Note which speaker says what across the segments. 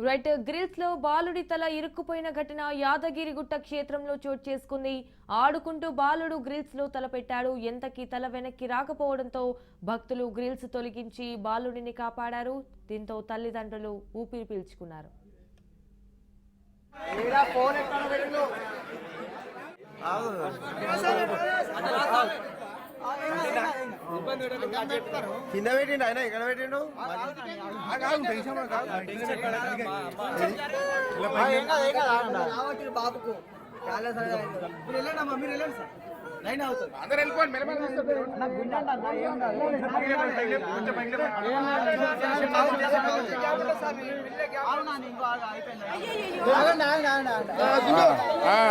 Speaker 1: Right grills లో బాలుడి తల ఇరుక్కుపోయిన ఘటన యాదగిరిగుట్ట క్షేత్రంలో చోటు చేసుకుంది. ఆడుకుంటూ బాలుడు గ్రిల్స్ లో తల పెట్టాడు. ఎంతకీ తల వెనక్కి రాకపోవడంతో భక్తులు గ్రిల్స్ తొలగించి బాలుడిని కాపాడారు. దీంతో తల్లిదండ్రులు ఊపిరి పీల్చుకున్నారు.
Speaker 2: కింద పెట్టిండు ఆయన ఇక్కడ పెట్టిండు బాబుకు అందరు వెళ్ళిపోండి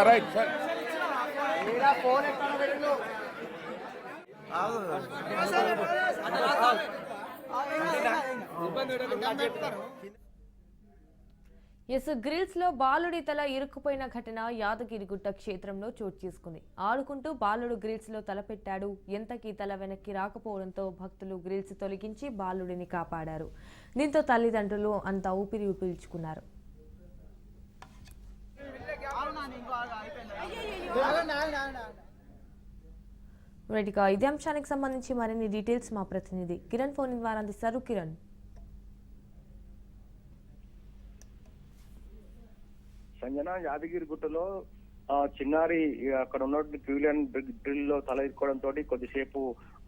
Speaker 2: రైట్ ఫోన్ ఎక్కడ పెట్టిండు
Speaker 1: గ్రిల్స్ లో బాలుడి తల ఇరుక్కుపోయిన ఘటన యాదగిరిగుట్ట క్షేత్రంలో చోటు చేసుకుంది. ఆడుకుంటూ బాలుడు గ్రిల్స్ లో తల పెట్టాడు. ఎంతకీ తల వెనక్కి రాకపోవడంతో భక్తులు గ్రిల్స్ తొలగించి బాలుడిని కాపాడారు. దీంతో తల్లిదండ్రులు అంతా ఊపిరి పీల్చుకున్నారు. రైట్గా ఇదే అంశానికి సంబంధించి మరిన్ని డీటెయిల్స్ మా ప్రతినిధి కిరణ్ ఫోన్ ద్వారా అందిస్తారు. కిరణ్,
Speaker 3: సంజన, యాదగిరిగుట్టలో చిన్నారి అక్కడ ఉన్నటువంటి క్యూలియన్ డ్రిల్ లో తల ఇరుకోవడంతో కొద్దిసేపు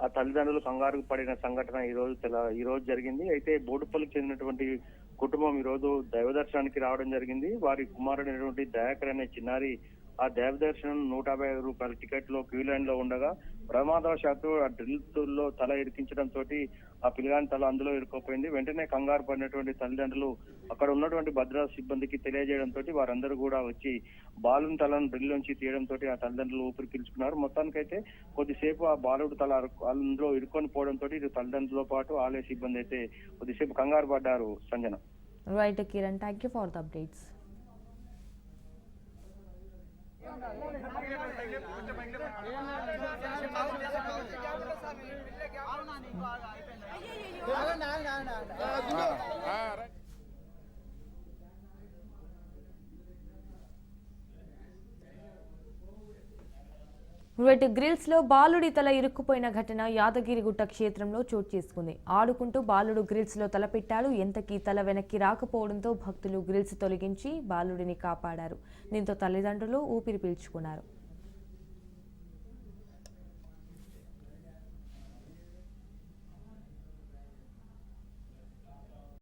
Speaker 3: ఆ తల్లిదండ్రులు కంగారు పడిన సంఘటన ఈ రోజు జరిగింది. అయితే బోడుపల్లికి చెందినటువంటి కుటుంబం ఈ రోజు దైవ దర్శనానికి రావడం జరిగింది. వారి కుమారుడైనటువంటి దయాకర్ అనే చిన్నారి ఆ దైవ దర్శనం 150 రూపాయల టికెట్ లో క్యూ లైన్ లో ఉండగా ప్రమాదవశాత్తు ఆ డ్రిల్ లో తల ఇరికించడంతో ఆ పిల్లగాని తల అందులో ఇరుక్కుపోయింది. వెంటనే కంగారు పడినటువంటి తల్లిదండ్రులు అక్కడ ఉన్నటువంటి భద్రతా సిబ్బందికి తెలియజేయడంతో వారందరూ కూడా వచ్చి బాలుని తలను డ్రిల్ నుంచి తీయడంతో ఆ తల్లిదండ్రులు ఊపిరి పీల్చుకున్నారు. మొత్తానికైతే కొద్దిసేపు ఆ బాలుడు తల అందులో ఇరుక్కొని పోవడంతో ఇటు తల్లిదండ్రులతో పాటు ఆలయ సిబ్బంది అయితే కొద్దిసేపు కంగారు పడ్డారు. Sanjana.
Speaker 1: Right Kiran, thank you for the updates. Grills లో బాలుడి తల ఇరుక్కుపోయిన ఘటన యాదగిరిగుట్ట క్షేత్రంలో చోటు చేసుకుంది. ఆడుకుంటూ బాలుడు గ్రిల్స్ లో తల పెట్టాడు. ఎంతకీ తల వెనక్కి రాకపోవడంతో భక్తులు గ్రిల్స్ తొలగించి బాలుడిని కాపాడారు. దీంతో తల్లిదండ్రులు ఊపిరి పీల్చుకున్నారు.